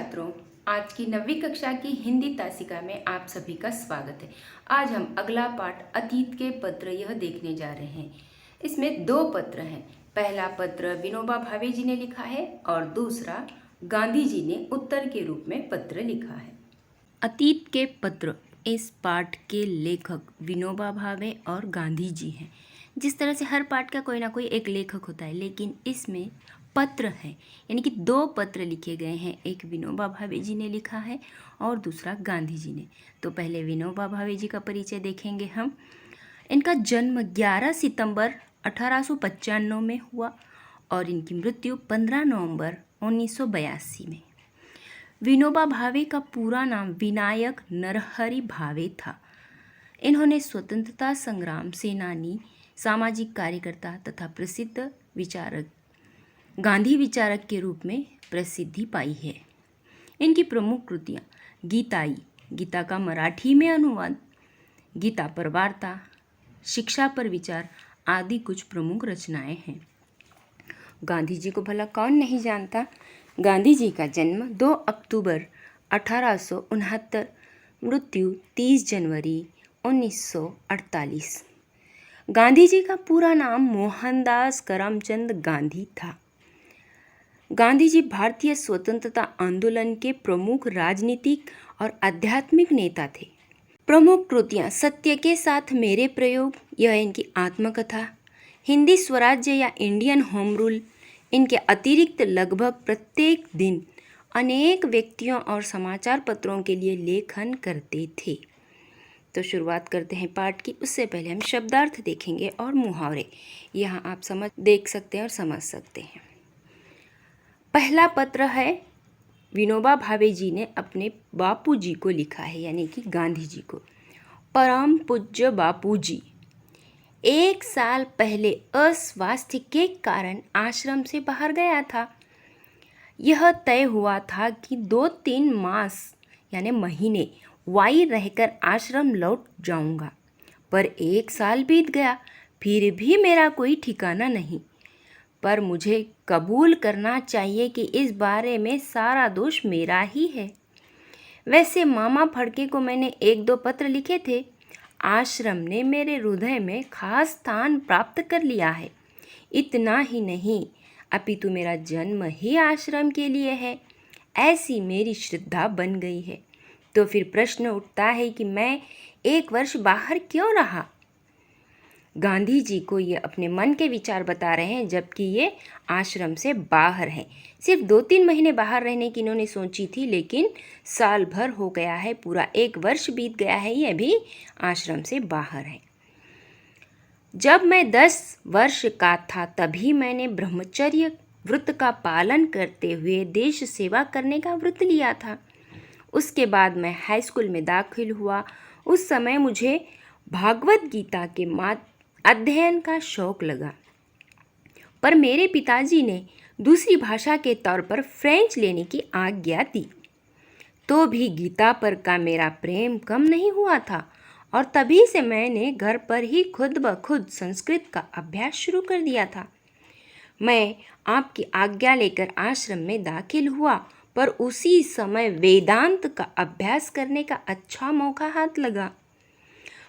छात्रों, आज की 9वीं कक्षा की हिंदी तासिका में आप सभी का स्वागत है। आज हम अगला पाठ अतीत के पत्र यह देखने जा रहे हैं। इसमें दो पत्र हैं। पहला पत्र विनोबा भावे जी ने लिखा है और दूसरा गांधी जी ने उत्तर के रूप में पत्र लिखा है। अतीत के पत्र इस पाठ के लेखक विनोबा भावे और गांधी जी हैं। जिस तरह से हर पाठ का कोई ना कोई एक लेखक होता है, लेकिन इसमें पत्र है, यानी कि दो पत्र लिखे गए हैं। एक विनोबा भावे जी ने लिखा है और दूसरा गांधी जी ने। तो पहले विनोबा भावे जी का परिचय देखेंगे हम। इनका जन्म 11 सितंबर 1895 में हुआ और इनकी मृत्यु 15 नवंबर 1982 में। विनोबा भावे का पूरा नाम विनायक नरहरि भावे था। इन्होंने स्वतंत्रता संग्राम सेनानी, सामाजिक कार्यकर्ता तथा प्रसिद्ध विचारक, गांधी विचारक के रूप में प्रसिद्धि पाई है। इनकी प्रमुख कृतियाँ गीताई, गीता का मराठी में अनुवाद, गीता पर वार्ता, शिक्षा पर विचार आदि कुछ प्रमुख रचनाएं हैं। गांधी जी को भला कौन नहीं जानता। गांधी जी का जन्म 2 अक्टूबर 1869, मृत्यु 30 जनवरी 1948। गांधी जी का पूरा नाम मोहनदास करमचंद गांधी था। गांधी जी भारतीय स्वतंत्रता आंदोलन के प्रमुख राजनीतिक और आध्यात्मिक नेता थे। प्रमुख कृतियाँ सत्य के साथ मेरे प्रयोग, यह इनकी आत्मकथा, हिंदी स्वराज्य या इंडियन होम रूल। इनके अतिरिक्त लगभग प्रत्येक दिन अनेक व्यक्तियों और समाचार पत्रों के लिए लेखन करते थे। तो शुरुआत करते हैं पाठ की। उससे पहले हम शब्दार्थ देखेंगे और मुहावरे। यहाँ आप देख सकते हैं और समझ सकते हैं। पहला पत्र है विनोबा भावे जी ने अपने बापू जी को लिखा है, यानी कि गांधी जी को। परम पूज्य बापू जी, 1 साल पहले अस्वास्थ्य के कारण आश्रम से बाहर गया था। यह तय हुआ था कि 2-3 मास यानी महीने वाई रहकर आश्रम लौट जाऊंगा, पर 1 साल बीत गया, फिर भी मेरा कोई ठिकाना नहीं। पर मुझे कबूल करना चाहिए कि इस बारे में सारा दोष मेरा ही है। वैसे मामा फड़के को मैंने 1-2 पत्र लिखे थे। आश्रम ने मेरे हृदय में खास स्थान प्राप्त कर लिया है। इतना ही नहीं, अपितु मेरा जन्म ही आश्रम के लिए है, ऐसी मेरी श्रद्धा बन गई है। तो फिर प्रश्न उठता है कि मैं 1 वर्ष बाहर क्यों रहा। गांधी जी को ये अपने मन के विचार बता रहे हैं, जबकि ये आश्रम से बाहर हैं। सिर्फ 2-3 महीने बाहर रहने की इन्होंने सोची थी, लेकिन साल भर हो गया है, पूरा 1 वर्ष बीत गया है, ये भी आश्रम से बाहर है। जब मैं 10 वर्ष का था तभी मैंने ब्रह्मचर्य व्रत का पालन करते हुए देश सेवा करने का व्रत लिया था। उसके बाद मैं हाई स्कूल में दाखिल हुआ। उस समय मुझे भागवत गीता के अध्ययन का शौक लगा, पर मेरे पिताजी ने दूसरी भाषा के तौर पर फ्रेंच लेने की आज्ञा दी। तो भी गीता पर का मेरा प्रेम कम नहीं हुआ था और तभी से मैंने घर पर ही खुद ब खुद संस्कृत का अभ्यास शुरू कर दिया था। मैं आपकी आज्ञा लेकर आश्रम में दाखिल हुआ, पर उसी समय वेदांत का अभ्यास करने का अच्छा मौका हाथ लगा।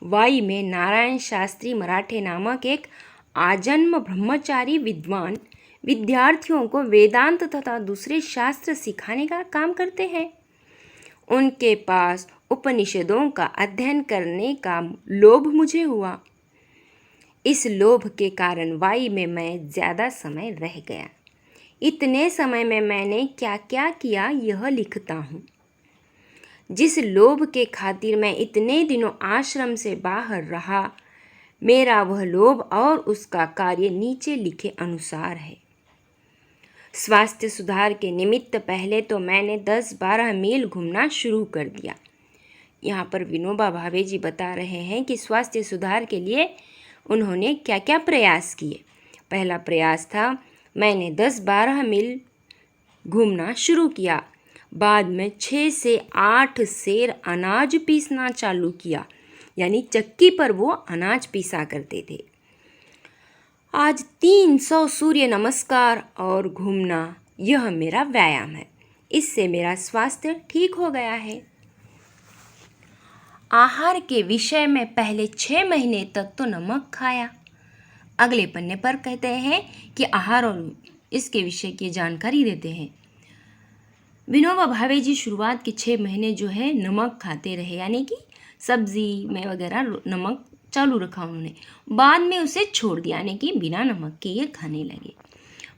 वाई में नारायण शास्त्री मराठे नामक एक आजन्म ब्रह्मचारी विद्वान विद्यार्थियों को वेदांत तथा दूसरे शास्त्र सिखाने का काम करते हैं। उनके पास उपनिषदों का अध्ययन करने का लोभ मुझे हुआ। इस लोभ के कारण वाई में मैं ज़्यादा समय रह गया। इतने समय में मैंने क्या क्या किया यह लिखता हूँ। जिस लोभ के खातिर मैं इतने दिनों आश्रम से बाहर रहा, मेरा वह लोभ और उसका कार्य नीचे लिखे अनुसार है। स्वास्थ्य सुधार के निमित्त पहले तो मैंने 10-12 मील घूमना शुरू कर दिया। यहाँ पर विनोबा भावे जी बता रहे हैं कि स्वास्थ्य सुधार के लिए उन्होंने क्या क्या प्रयास किए। पहला प्रयास था, मैंने 10-12 मील घूमना शुरू किया। बाद में 6 से 8 सेर अनाज पीसना चालू किया, यानी चक्की पर वो अनाज पीसा करते थे। आज 300 सूर्य नमस्कार और घूमना, यह मेरा व्यायाम है। इससे मेरा स्वास्थ्य ठीक हो गया है। आहार के विषय में पहले 6 महीने तक तो नमक खाया। अगले पन्ने पर कहते हैं कि आहार और इसके विषय की जानकारी देते हैं। विनोबा भावे जी शुरुआत के 6 महीने जो है नमक खाते रहे, यानी कि सब्जी में वगैरह नमक चालू रखा उन्होंने। बाद में उसे छोड़ दिया, यानी कि बिना नमक के ये खाने लगे।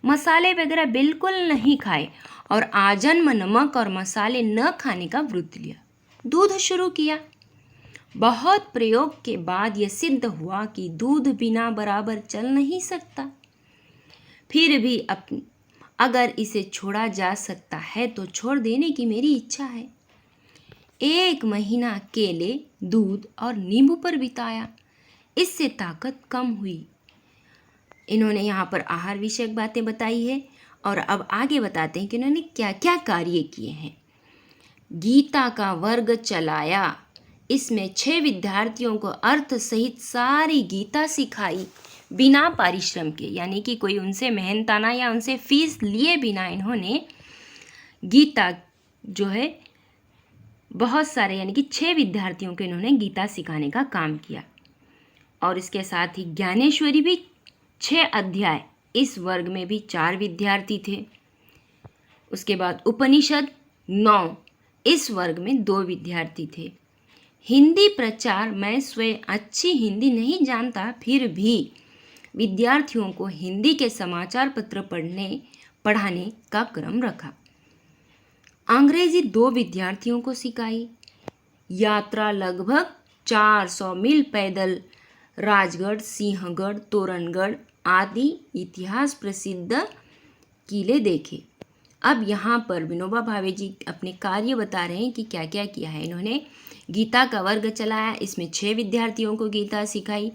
मसाले वगैरह बिल्कुल नहीं खाए और आजन्म नमक और मसाले न खाने का व्रत लिया। दूध शुरू किया। बहुत प्रयोग के बाद यह सिद्ध हुआ कि दूध बिना बराबर चल नहीं सकता। फिर भी अगर इसे छोड़ा जा सकता है तो छोड़ देने की मेरी इच्छा है। 1 महीना केले, दूध और नींबू पर बिताया। इससे ताकत कम हुई। इन्होंने यहाँ पर आहार विषयक बातें बताई है और अब आगे बताते हैं कि इन्होंने क्या क्या कार्य किए हैं। गीता का वर्ग चलाया। इसमें 6 विद्यार्थियों को अर्थ सहित सारी गीता सिखाई बिना परिश्रम के, यानी कि कोई उनसे मेहनताना या उनसे फीस लिए बिना इन्होंने गीता जो है बहुत सारे, यानी कि 6 विद्यार्थियों को इन्होंने गीता सिखाने का काम किया। और इसके साथ ही ज्ञानेश्वरी भी 6 अध्याय, इस वर्ग में भी 4 विद्यार्थी थे। उसके बाद उपनिषद 9, इस वर्ग में 2 विद्यार्थी थे। हिंदी प्रचार, मैं स्वयं अच्छी हिंदी नहीं जानता, फिर भी विद्यार्थियों को हिंदी के समाचार पत्र पढ़ाने का क्रम रखा। अंग्रेजी 2 विद्यार्थियों को सिखाई। यात्रा लगभग 400 मील पैदल राजगढ़, सिंहगढ़, तोरणगढ़ आदि इतिहास प्रसिद्ध किले देखे। अब यहाँ पर विनोबा भावे जी अपने कार्य बता रहे हैं कि क्या क्या किया है। इन्होंने गीता का वर्ग चलाया, इसमें 6 विद्यार्थियों को गीता सिखाई।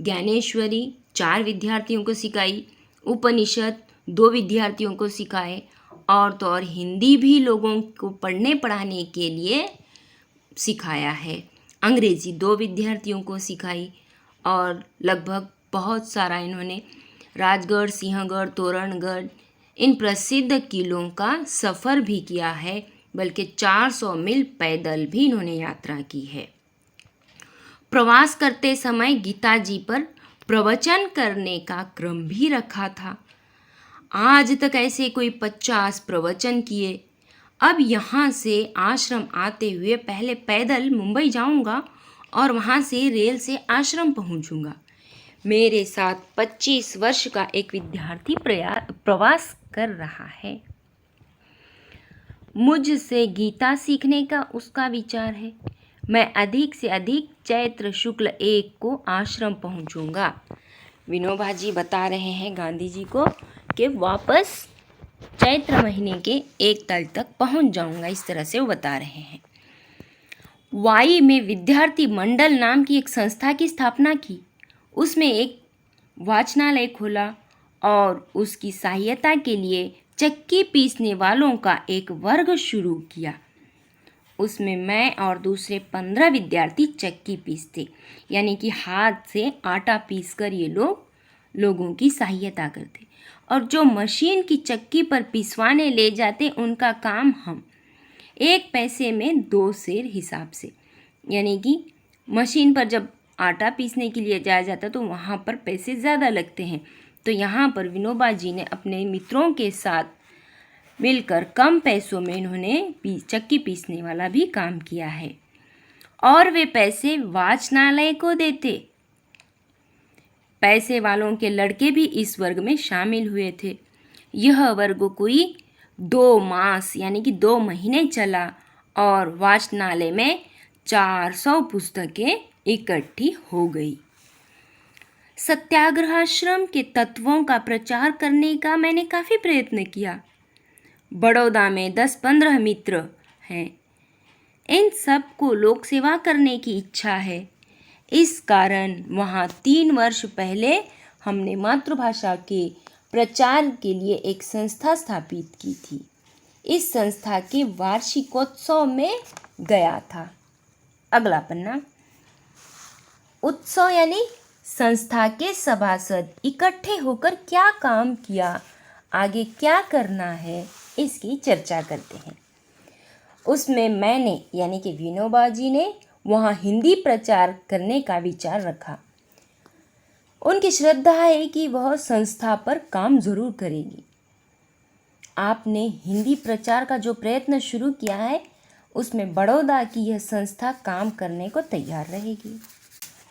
ज्ञानेश्वरी 4 विद्यार्थियों को सिखाई। उपनिषद 2 विद्यार्थियों को सिखाए। और तो और हिंदी भी लोगों को पढ़ने पढ़ाने के लिए सिखाया है। अंग्रेजी 2 विद्यार्थियों को सिखाई और लगभग बहुत सारा इन्होंने राजगढ़, सिंहगढ़, तोरणगढ़ इन प्रसिद्ध किलों का सफ़र भी किया है, बल्कि 400 मील पैदल भी इन्होंने यात्रा की है। प्रवास करते समय गीता जी पर प्रवचन करने का क्रम भी रखा था। आज तक ऐसे कोई 50 प्रवचन किए। अब यहाँ से आश्रम आते हुए पहले पैदल मुंबई जाऊँगा और वहाँ से रेल से आश्रम पहुँचूँगा। मेरे साथ 25 वर्ष का एक विद्यार्थी प्रवास कर रहा है। मुझसे गीता सीखने का उसका विचार है। मैं अधिक से अधिक चैत्र शुक्ल 1 को आश्रम पहुँचूँगा। विनोबा जी बता रहे हैं गांधी जी को कि वापस चैत्र महीने के 1 तारीख तक पहुँच जाऊँगा, इस तरह से वो बता रहे हैं। वाई में विद्यार्थी मंडल नाम की एक संस्था की स्थापना की। उसमें एक वाचनालय खोला और उसकी सहायता के लिए चक्की पीसने वालों का एक वर्ग शुरू किया। उसमें मैं और दूसरे 15 विद्यार्थी चक्की पीसते, यानी कि हाथ से आटा पीसकर ये लोगों की सहायता करते। और जो मशीन की चक्की पर पिसवाने ले जाते उनका काम हम 1 पैसे में 2 सेर हिसाब से, यानी कि मशीन पर जब आटा पीसने के लिए जाया जाता तो वहाँ पर पैसे ज़्यादा लगते हैं। तो यहाँ पर विनोबा जी ने अपने मित्रों के साथ मिलकर कम पैसों में इन्होंने चक्की पीसने वाला भी काम किया है और वे पैसे वाचनालय को देते। पैसे वालों के लड़के भी इस वर्ग में शामिल हुए थे। यह वर्ग कोई 2 मास यानी कि 2 महीने चला और वाचनालय में 400 पुस्तकें इकट्ठी हो गई। सत्याग्रहाश्रम के तत्वों का प्रचार करने का मैंने काफ़ी प्रयत्न किया। बड़ौदा में 10-15 मित्र हैं। इन सब को लोक सेवा करने की इच्छा है। इस कारण वहाँ 3 वर्ष पहले हमने मातृभाषा के प्रचार के लिए एक संस्था स्थापित की थी। इस संस्था के वार्षिकोत्सव में गया था। अगला पन्ना। उत्सव यानी संस्था के सभासद इकट्ठे होकर क्या काम किया, आगे क्या करना है, इसकी चर्चा करते हैं। उसमें मैंने यानी कि विनोबा जी ने वहाँ हिंदी प्रचार करने का विचार रखा। उनकी श्रद्धा है कि वह संस्था पर काम जरूर करेगी। आपने हिंदी प्रचार का जो प्रयत्न शुरू किया है उसमें बड़ौदा की यह संस्था काम करने को तैयार रहेगी।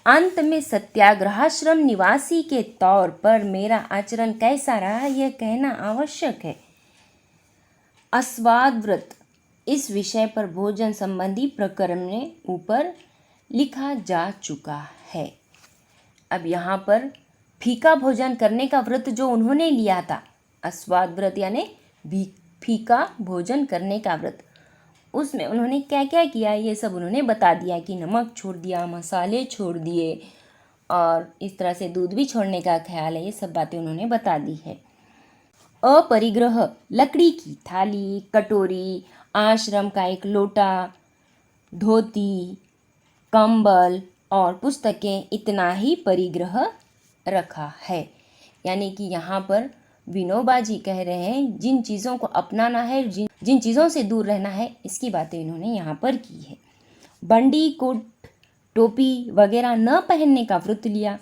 अंत में सत्याग्रहाश्रम निवासी के तौर पर मेरा आचरण कैसा रहा यह कहना आवश्यक है। अस्वाद व्रत इस विषय पर भोजन संबंधी प्रकरण में ऊपर लिखा जा चुका है। अब यहाँ पर फीका भोजन करने का व्रत जो उन्होंने लिया था, अस्वाद व्रत यानी फीका भोजन करने का व्रत, उसमें उन्होंने क्या क्या किया ये सब उन्होंने बता दिया कि नमक छोड़ दिया, मसाले छोड़ दिए और इस तरह से दूध भी छोड़ने का ख्याल है। ये सब बातें उन्होंने बता दी है। अपरिग्रह लकड़ी की थाली, कटोरी, आश्रम का एक लोटा, धोती, कंबल और पुस्तकें, इतना ही परिग्रह रखा है। यानी कि यहाँ पर विनोबा जी कह रहे हैं जिन चीज़ों को अपनाना है, जिन चीज़ों से दूर रहना है, इसकी बातें इन्होंने यहाँ पर की है। बंडी, कोट, टोपी वगैरह न पहनने का व्रत लिया।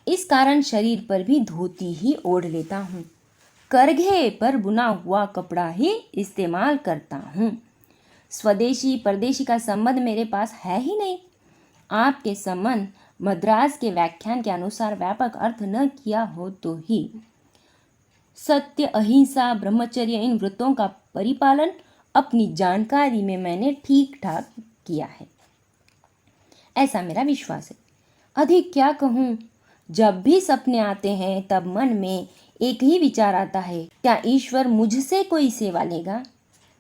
इस कारण शरीर पर भी धोती ही ओढ़ लेता हूँ। करघे पर बुना हुआ कपड़ा ही इस्तेमाल करता हूँ। स्वदेशी परदेशी का संबंध मेरे पास है ही नहीं। आपके संबंध मद्रास के व्याख्यान के अनुसार व्यापक अर्थ न किया हो तो ही। सत्य, अहिंसा, ब्रह्मचर्य इन व्रतों का परिपालन अपनी जानकारी में मैंने ठीक ठाक किया है, ऐसा मेरा विश्वास है। अधिक क्या कहूँ, जब भी सपने आते हैं तब मन में एक ही विचार आता है, क्या ईश्वर मुझसे कोई सेवा लेगा?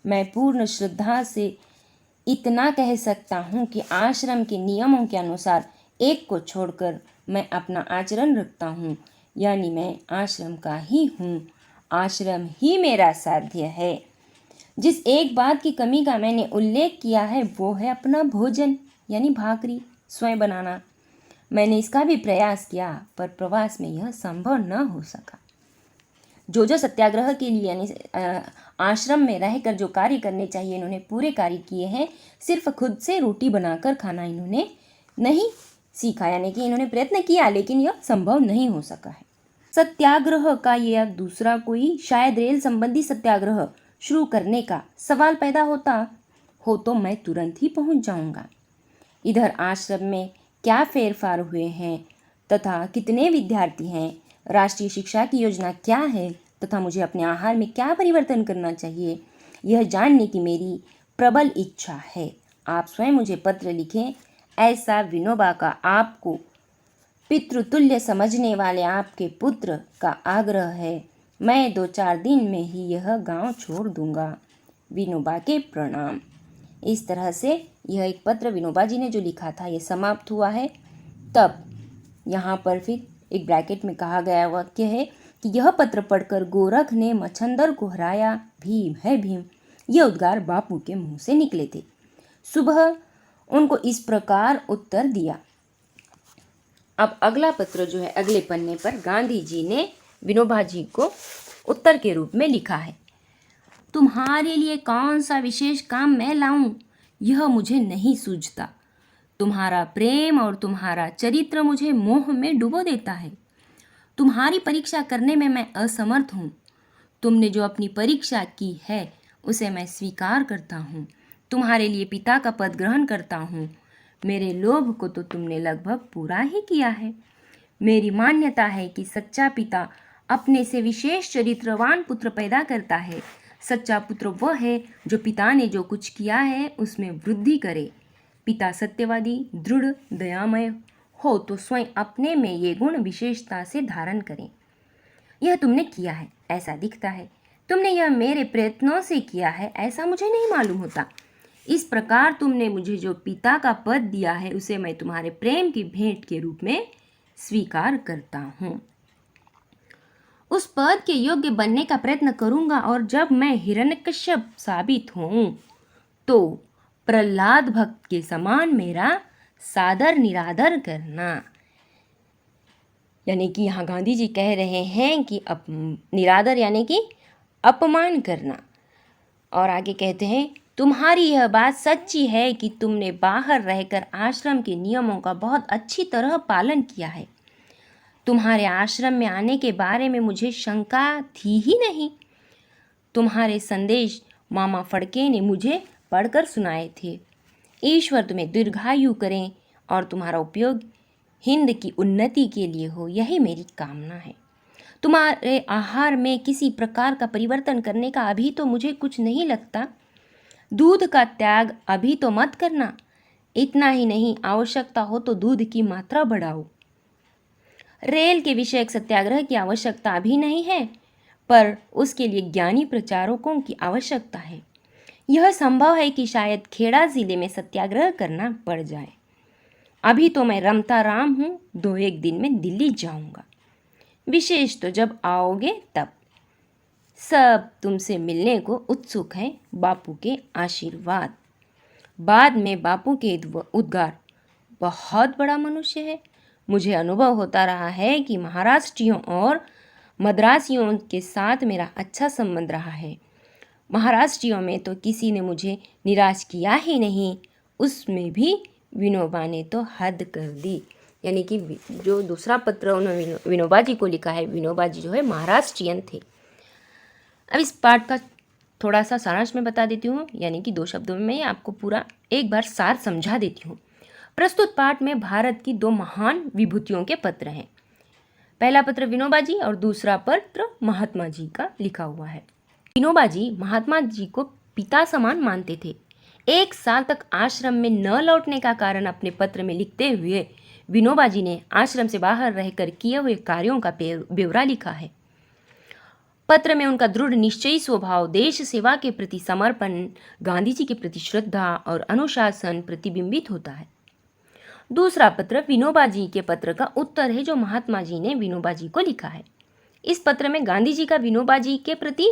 मैं पूर्ण श्रद्धा से इतना कह सकता हूँ कि आश्रम के नियमों के अनुसार एक को छोड़कर मैं अपना आचरण रखता हूँ, यानी मैं आश्रम का ही हूँ। आश्रम ही मेरा साध्य है। जिस एक बात की कमी का मैंने उल्लेख किया है वो है अपना भोजन यानी भाकरी स्वयं बनाना। मैंने इसका भी प्रयास किया पर प्रवास में यह संभव न हो सका। जो सत्याग्रह के लिए यानी आश्रम में रहकर जो कार्य करने चाहिए इन्होंने पूरे कार्य किए हैं। सिर्फ खुद से रोटी बनाकर खाना इन्होंने नहीं सीखा, यानी कि इन्होंने प्रयत्न किया लेकिन यह संभव नहीं हो सका है। सत्याग्रह का यह दूसरा कोई शायद रेल संबंधी सत्याग्रह शुरू करने का सवाल पैदा होता हो तो मैं तुरंत ही पहुंच जाऊंगा। इधर आश्रम में क्या फेरफार हुए हैं तथा कितने विद्यार्थी हैं, राष्ट्रीय शिक्षा की योजना क्या है तथा मुझे अपने आहार में क्या परिवर्तन करना चाहिए, यह जानने की मेरी प्रबल इच्छा है। आप स्वयं मुझे पत्र लिखें, ऐसा विनोबा का आपको पितृतुल्य समझने वाले आपके पुत्र का आग्रह है। मैं 2-4 दिन में ही यह गांव छोड़ दूंगा। विनोबा के प्रणाम। इस तरह से यह एक पत्र विनोबा जी ने जो लिखा था ये समाप्त हुआ है। तब यहाँ पर फिर एक ब्रैकेट में कहा गया वाक्य है कि यह पत्र पढ़कर गोरख ने मच्छंदर को हराया, भीम है भीम, यह उद्गार बापू के मुंह से निकले थे। सुबह उनको इस प्रकार उत्तर दिया। अब अगला पत्र जो है अगले पन्ने पर गांधी जी ने विनोबा जी को उत्तर के रूप में लिखा है। तुम्हारे लिए कौन सा विशेष काम मैं लाऊं यह मुझे नहीं सूझता। तुम्हारा प्रेम और तुम्हारा चरित्र मुझे मोह में डुबो देता है। तुम्हारी परीक्षा करने में मैं असमर्थ हूँ। तुमने जो अपनी परीक्षा की है उसे मैं स्वीकार करता हूँ। तुम्हारे लिए पिता का पद ग्रहण करता हूँ। मेरे लोभ को तो तुमने लगभग पूरा ही किया है। मेरी मान्यता है कि सच्चा पिता अपने से विशेष चरित्रवान पुत्र पैदा करता है। सच्चा पुत्र वह है जो पिता ने जो कुछ किया है उसमें वृद्धि करे। पिता सत्यवादी, दृढ़, दयामय हो तो स्वयं अपने में ये गुण विशेषता से धारण करें। यह तुमने किया है ऐसा दिखता है। तुमने यह मेरे प्रयत्नों से किया है ऐसा मुझे नहीं मालूम होता। इस प्रकार तुमने मुझे जो पिता का पद दिया है उसे मैं तुम्हारे प्रेम की भेंट के रूप में स्वीकार करता हूँ। उस पद के योग्य बनने का प्रयत्न करूँगा और जब मैं हिरण्यकश्यप साबित हूँ तो प्रहलाद भक्त के समान मेरा सादर निरादर करना। यानी कि यहाँ गांधी जी कह रहे हैं कि निरादर यानी कि अपमान करना। और आगे कहते हैं तुम्हारी यह बात सच्ची है कि तुमने बाहर रहकर आश्रम के नियमों का बहुत अच्छी तरह पालन किया है। तुम्हारे आश्रम में आने के बारे में मुझे शंका थी ही नहीं। तुम्हारे संदेश मामा फड़के ने मुझे पढ़कर सुनाए थे। ईश्वर तुम्हें दीर्घायु करें और तुम्हारा उपयोग हिंद की उन्नति के लिए हो, यही मेरी कामना है। तुम्हारे आहार में किसी प्रकार का परिवर्तन करने का अभी तो मुझे कुछ नहीं लगता। दूध का त्याग अभी तो मत करना। इतना ही नहीं, आवश्यकता हो तो दूध की मात्रा बढ़ाओ। रेल के विषयक सत्याग्रह की आवश्यकता अभी नहीं है, पर उसके लिए ज्ञानी प्रचारकों की आवश्यकता है। यह संभव है कि शायद खेड़ा जिले में सत्याग्रह करना पड़ जाए। अभी तो मैं रमता राम हूँ, 2-1 दिन में दिल्ली जाऊँगा। विशेष तो जब आओगे तब। सब तुमसे मिलने को उत्सुक हैं। बापू के आशीर्वाद। बाद में बापू के उद्गार, बहुत बड़ा मनुष्य है। मुझे अनुभव होता रहा है कि महाराष्ट्रियों और मद्रासियों के साथ मेरा अच्छा संबंध रहा है। महाराष्ट्रियों में तो किसी ने मुझे निराश किया ही नहीं, उसमें भी विनोबा ने तो हद कर दी। यानी कि जो दूसरा पत्र उन्होंने विनोबा जी को लिखा है, विनोबा जी जो है महाराष्ट्रियन थे। अब इस पाठ का थोड़ा सा सारांश मैं बता देती हूँ, यानी कि 2 शब्दों में मैं आपको पूरा एक बार सार समझा देती हूँ। प्रस्तुत पाठ में भारत की 2 महान विभूतियों के पत्र हैं। पहला पत्र विनोबा जी और दूसरा पत्र महात्मा जी का लिखा हुआ है। विनोबा जी महात्मा जी को पिता समान मानते थे। 1 साल तक आश्रम में न लौटने का कारण अपने पत्र में लिखते हुए विनोबा जी ने आश्रम से बाहर रहकर किए हुए कार्यों का ब्यौरा लिखा है। पत्र में उनका दृढ़ निश्चयी स्वभाव, देश सेवा के प्रति समर्पण, गांधी जी के प्रति श्रद्धा और अनुशासन प्रतिबिंबित होता है। दूसरा पत्र विनोबा जी के पत्र का उत्तर है जो महात्मा जी ने विनोबा जी को लिखा है। इस पत्र में गांधी जी का विनोबा जी के प्रति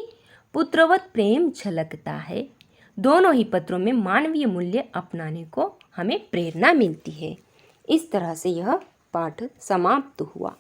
पुत्रवत प्रेम झलकता है। दोनों ही पत्रों में मानवीय मूल्य अपनाने को हमें प्रेरणा मिलती है। इस तरह से यह पाठ समाप्त हुआ।